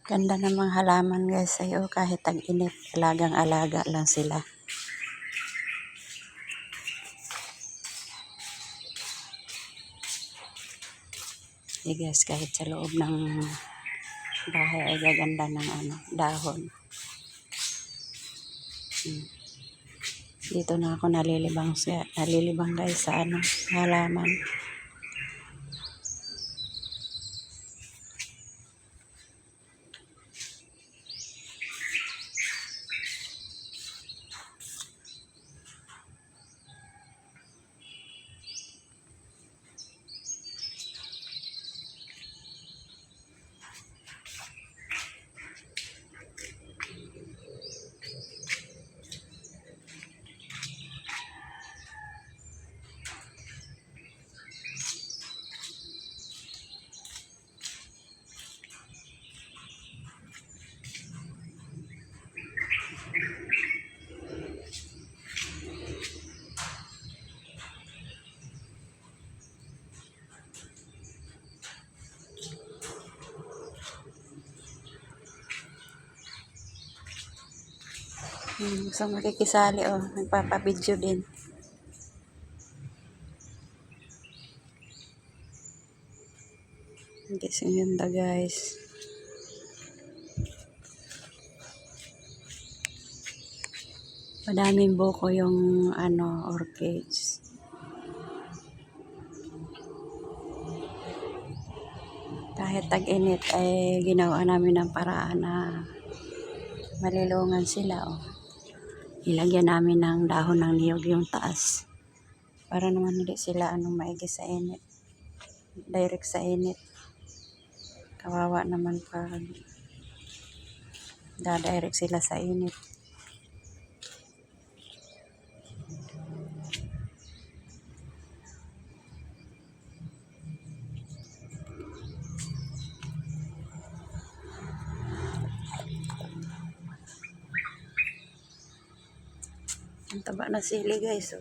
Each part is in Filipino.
Ganda namang halaman guys sa'yo kahit tag-init. Alagang-alaga lang sila. Guys, kahit sa loob ng bahay ay gaganda ng dahon. Dito na ako nalilibang guys sa halaman. So makikisali nagpapabidyo din. Hindi ganda guys. Madaming buko yung orchids. Kahit tag-init ay ginawa namin ng paraan na malilungan sila. Ilagyan namin ng dahon ng niyog yung taas. Para naman hindi sila maigi sa init. Direct sa init. Kawawa naman pag dadirect sila sa init. Ang taba na sili guys.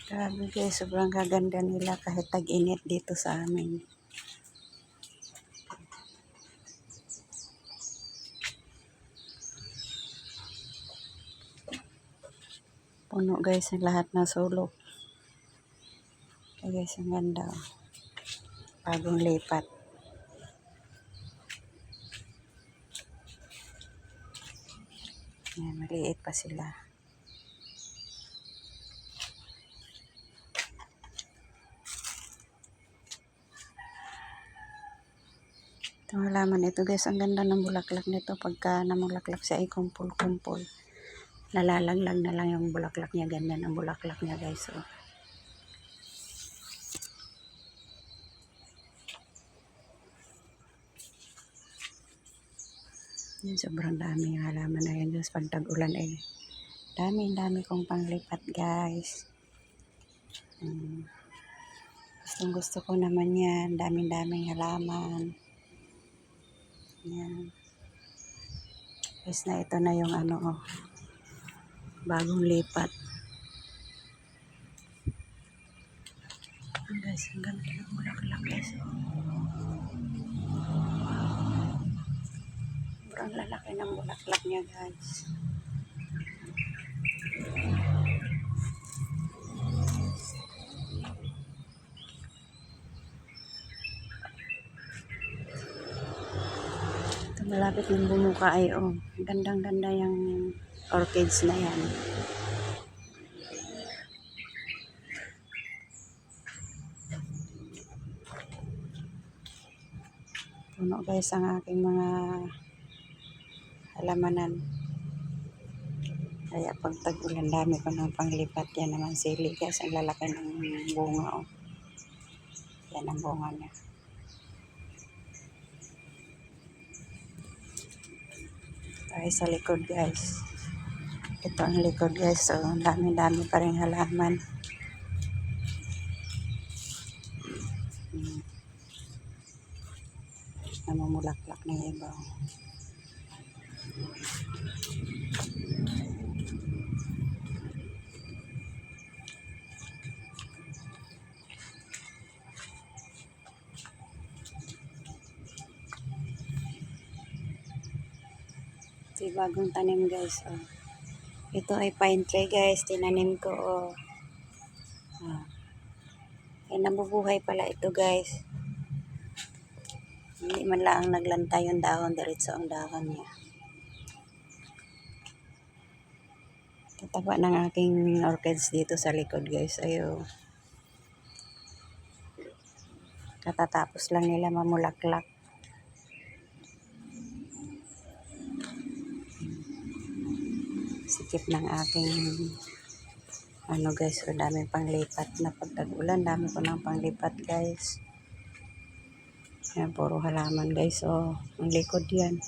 Grabe guys, sobrang gaganda nila kahit tag-init dito sa amin. Puno guys ang lahat ng sulok. Guys, ang ganda. Bagong lipat. Yan, maliit pa sila. Itong halaman ito guys, ang ganda ng bulaklak nito. Pagka namulaklak siya ay kumpul-kumpul. Nalalaglag na lang yung bulaklak niya. Ganyan ang bulaklak niya guys. Yan, sobrang dami yung halaman na yan. Pag tag-ulan ay dami kong panglipat guys. Gustong gusto ko naman yan. Daming halaman. Yan. Guys na ito na yung bagong lipat. Guys, ang ganda ng bulaklak guys. Sobrang lalaki ng bulaklak niya guys. Ito malapit ng bumuka ay gandang-ganda yung orchids na yan. Puno guys ang aking mga halamanan. Kaya pag tag-ulan dami ko ng panglipat. Yan naman sili guys. Ang lalaki ng bunga. Yan ang bunga niya. Tayo sa likod guys. Ito ang likod guys. So ang dami pa rin halaman. Namumulaklak na yung iba. Ito yung bagong tanim guys. Oh. Ito ay pine tree guys. Tinanim ko. Oh. Ah. Ay nabubuhay pala ito guys. Hindi man lang naglantay yung dahon. Diretso ang dahon niya. Tataba ng aking orchids dito sa likod guys. Ayo. Katatapos lang nila mamulaklak. Sikip ng aking ano guys, o dami panglipat na pagtag-ulan, dami ko ng panglipat guys. Yan, puro halaman guys, o ang likod yan.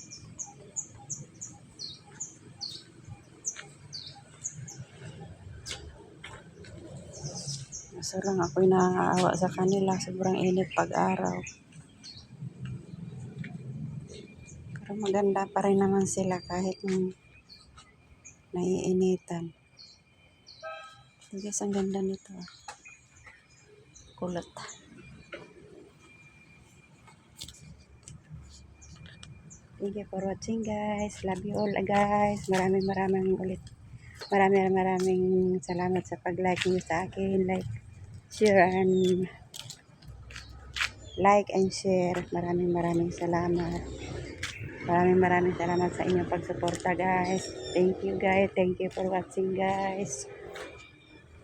Kaso lang ako'y naaawa sa kanila, sobrang init pag-araw. Pero maganda pa rin naman sila kahit naiinitan. So guys, ang ganda nito. Kulot. Thank you for watching guys. Love you all guys. Maraming salamat sa pag-like niyo sa akin. Like and share. Maraming salamat. Maraming salamat sa inyong pagsuporta guys. Thank you guys. Thank you for watching guys.